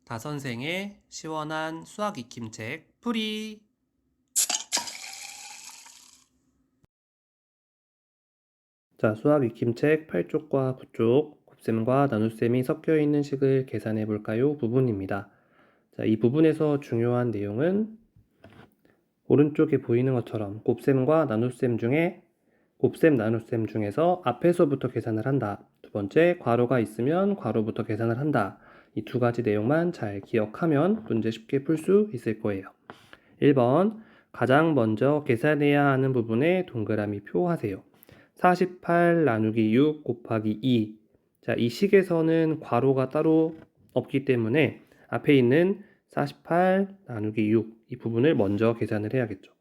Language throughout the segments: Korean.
다선생의 시원한 수학 익힘책 풀이. 자, 수학 익힘책 8쪽과 9쪽 곱셈과 나눗셈이 섞여 있는 식을 계산해 볼까요? 부분입니다. 자, 이 부분에서 중요한 내용은 오른쪽에 보이는 것처럼 곱셈과 나눗셈 중에 곱셈 나눗셈 중에서 앞에서부터 계산을 한다. 두 번째, 괄호가 있으면 괄호부터 계산을 한다. 이 두 가지 내용만 잘 기억하면 문제 쉽게 풀 수 있을 거예요. 1번, 가장 먼저 계산해야 하는 부분에 동그라미 표 하세요. 48 나누기 6 곱하기 2. 자, 이 식에서는 괄호가 따로 없기 때문에 앞에 있는 48 나누기 6, 이 부분을 먼저 계산을 해야겠죠.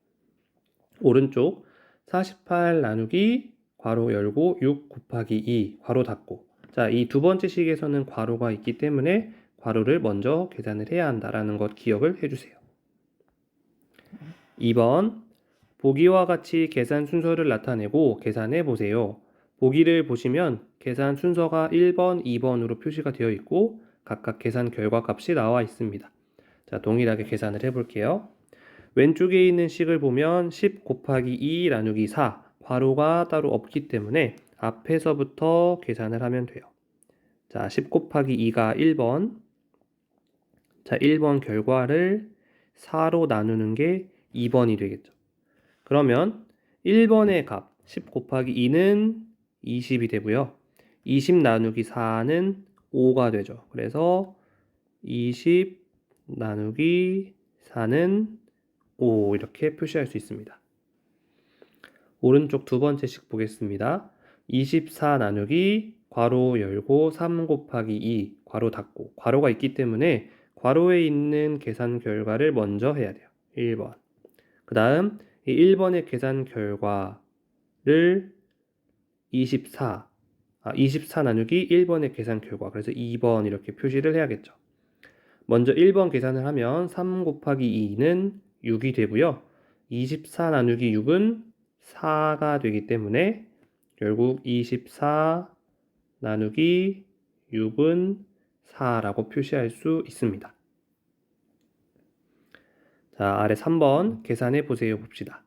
오른쪽 48 나누기 괄호 열고 6 곱하기 2 괄호 닫고. 자, 이 두 번째 식에서는 괄호가 있기 때문에 괄호를 먼저 계산을 해야 한다라는 것 기억을 해주세요. 2번, 보기와 같이 계산 순서를 나타내고 계산해 보세요. 보기를 보시면 계산 순서가 1번, 2번으로 표시가 되어 있고 각각 계산 결과 값이 나와 있습니다. 자, 동일하게 계산을 해볼게요. 왼쪽에 있는 식을 보면 10 곱하기 2 나누기 4, 괄호가 따로 없기 때문에 앞에서부터 계산을 하면 돼요. 자, 10 곱하기 2가 1번. 자, 1번 결과를 4로 나누는 게 2번이 되겠죠. 그러면 1번의 값 10 곱하기 2는 20이 되고요. 20 나누기 4는 5가 되죠. 그래서 20 나누기 4는 5 이렇게 표시할 수 있습니다. 오른쪽 두 번째 식 보겠습니다. 24 나누기 괄호 열고 3 곱하기 2 괄호 닫고. 괄호가 있기 때문에 괄호에 있는 계산 결과를 먼저 해야 돼요. 1번. 그 다음 이 1번의 계산 결과를 24 나누기 1번의 계산 결과, 그래서 2번 이렇게 표시를 해야겠죠. 먼저 1번 계산을 하면 3 곱하기 2는 6이 되고요. 24 나누기 6은 4가 되기 때문에 결국 24 나누기 6은 4라고 표시할 수 있습니다. 자, 아래 3번 계산해 보세요 봅시다.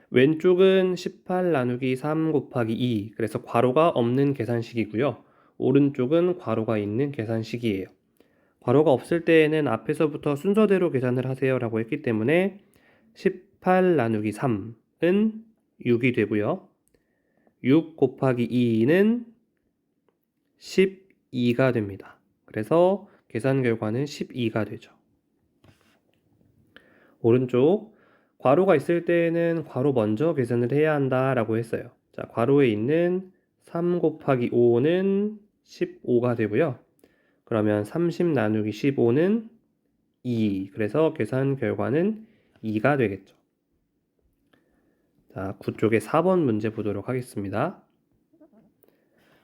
왼쪽은 18 나누기 3 곱하기 2, 그래서 괄호가 없는 계산식이고요. 오른쪽은 괄호가 있는 계산식이에요. 괄호가 없을 때에는 앞에서부터 순서대로 계산을 하세요 라고 했기 때문에 18 나누기 3은 6이 되고요. 6 곱하기 2는 12가 됩니다. 그래서 계산 결과는 12가 되죠. 오른쪽, 괄호가 있을 때에는 괄호 먼저 계산을 해야 한다 라고 했어요. 자, 괄호에 있는 3 곱하기 5는 15가 되고요. 그러면 30 나누기 15는 2. 그래서 계산 결과는 2가 되겠죠. 자, 9쪽에 4번 문제 보도록 하겠습니다.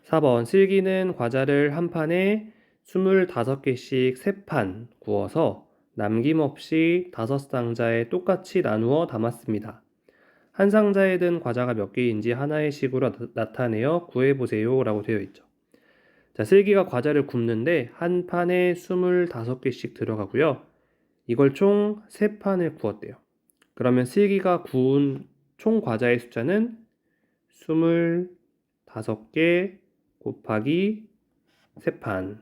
4번, 슬기는 과자를 한 판에 25개씩 3판 구워서 남김없이 5상자에 똑같이 나누어 담았습니다. 한 상자에 든 과자가 몇 개인지 하나의 식으로 나타내어 구해보세요 라고 되어 있죠. 자, 슬기가 과자를 굽는데 한 판에 25개씩 들어가고요. 이걸 총 3판을 구웠대요. 그러면 슬기가 구운 총 과자의 숫자는 25개 곱하기 3판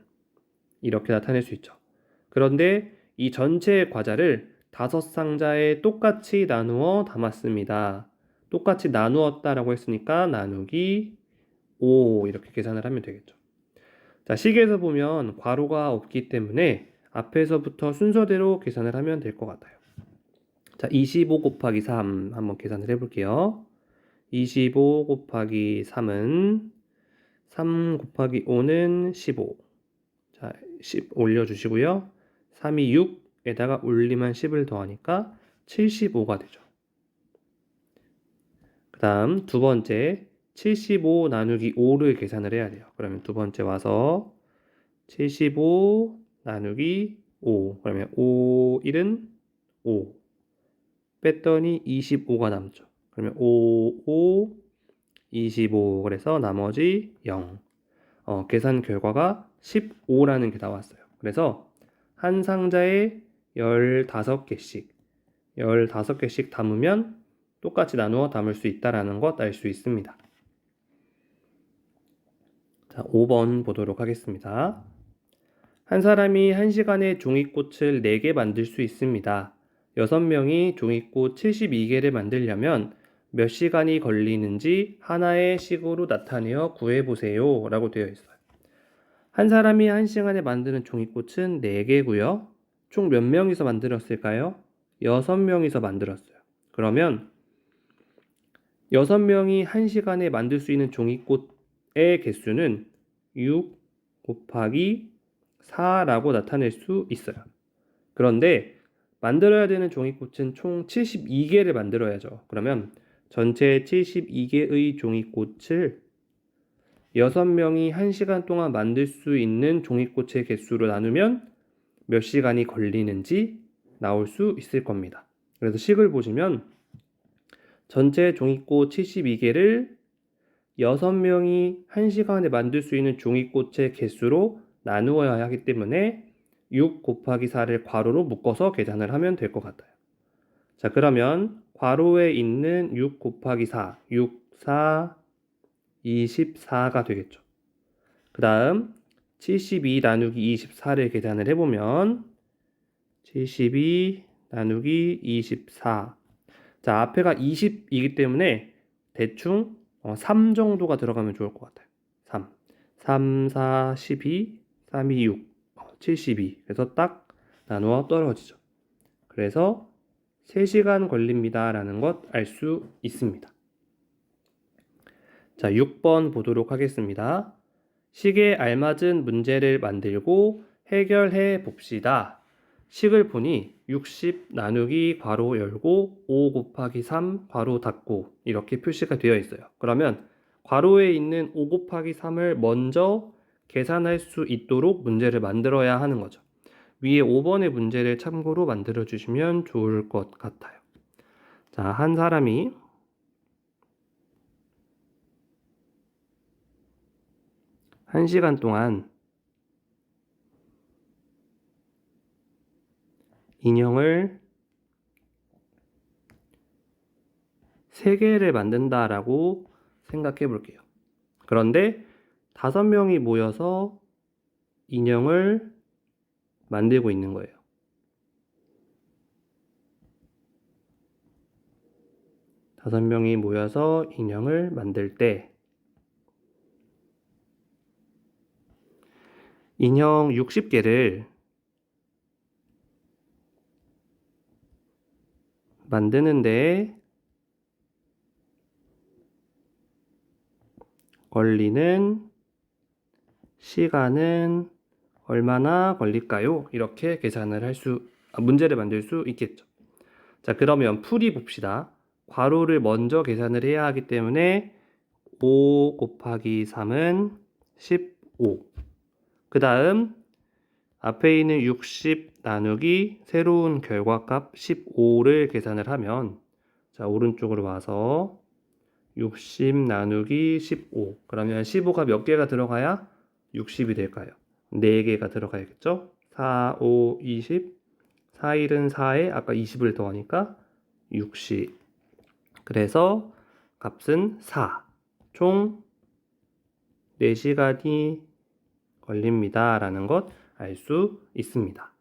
이렇게 나타낼 수 있죠. 그런데 이 전체 과자를 5상자에 똑같이 나누어 담았습니다. 똑같이 나누었다라고 했으니까 나누기 5 이렇게 계산을 하면 되겠죠. 자, 식에서 보면 괄호가 없기 때문에 앞에서부터 순서대로 계산을 하면 될 것 같아요. 자, 25 곱하기 3 한번 계산을 해볼게요. 25 곱하기 3은 3 곱하기 5는 15. 자, 10 올려주시고요. 3이 6에다가 올림한 10을 더하니까 75가 되죠. 그 다음 두 번째 75 나누기 5를 계산을 해야 돼요. 그러면 두 번째 와서 75 나누기 5, 그러면 5, 1은 5 뺐더니 25가 남죠. 그러면 5, 5, 25, 그래서 나머지 0. 계산 결과가 15라는 게 나왔어요. 그래서 한 상자에 15개씩, 15개씩 담으면 똑같이 나누어 담을 수 있다는 것 알 수 있습니다. 자, 5번 보도록 하겠습니다. 한 사람이 1시간에 종이꽃을 4개 만들 수 있습니다. 6명이 종이꽃 72개를 만들려면 몇 시간이 걸리는지 하나의 식으로 나타내어 구해보세요 라고 되어 있어요. 한 사람이 1시간에 만드는 종이꽃은 4개고요. 총 몇 명이서 만들었을까요? 6명이서 만들었어요. 그러면 6명이 1시간에 만들 수 있는 종이꽃의 개수는 6 곱하기 4라고 나타낼 수 있어요. 그런데 만들어야 되는 종이꽃은 총 72개를 만들어야죠. 그러면 전체 72개의 종이꽃을 6명이 1시간 동안 만들 수 있는 종이꽃의 개수로 나누면 몇 시간이 걸리는지 나올 수 있을 겁니다. 그래서 식을 보시면 전체 종이꽃 72개를 6명이 1시간에 만들 수 있는 종이꽃의 개수로 나누어야 하기 때문에 6 곱하기 4를 괄호로 묶어서 계산을 하면 될 것 같아요. 자, 그러면 괄호에 있는 6 곱하기 4, 6, 4, 24가 되겠죠. 그 다음 72 나누기 24를 계산을 해보면 72 나누기 24. 자, 앞에가 20이기 때문에 대충 3 정도가 들어가면 좋을 것 같아요. 3, 3, 4, 12, 3, 2, 6, 72. 그래서 딱 나누어 떨어지죠. 그래서 3시간 걸립니다 라는 것 알 수 있습니다. 자, 6번 보도록 하겠습니다. 식에 알맞은 문제를 만들고 해결해 봅시다. 식을 보니 60 나누기 괄호 열고 5 곱하기 3 괄호 닫고 이렇게 표시가 되어 있어요. 그러면 괄호에 있는 5 곱하기 3을 먼저 계산할 수 있도록 문제를 만들어야 하는 거죠. 위에 5번의 문제를 참고로 만들어 주시면 좋을 것 같아요. 자, 한 사람이 1시간 동안 인형을 3개를 만든다라고 생각해 볼게요. 그런데 5명이 모여서 인형을 만들고 있는 거예요. 5명이 모여서 인형을 만들 때 인형 60개를 만드는데 걸리는 시간은 얼마나 걸릴까요? 이렇게 계산을 문제를 만들 수 있겠죠. 자, 그러면 풀이 봅시다. 괄호를 먼저 계산을 해야 하기 때문에 5 곱하기 3은 15. 그 다음 앞에 있는 60 나누기 새로운 결과값 15를 계산을 하면 자, 오른쪽으로 와서 60 나누기 15. 그러면 15가 몇 개가 들어가야 60이 될까요? 4개가 들어가야겠죠? 4, 5, 20. 4일은 4에 아까 20을 더하니까 60. 그래서 값은 4. 총 4시간이 걸립니다 라는 것 알 수 있습니다.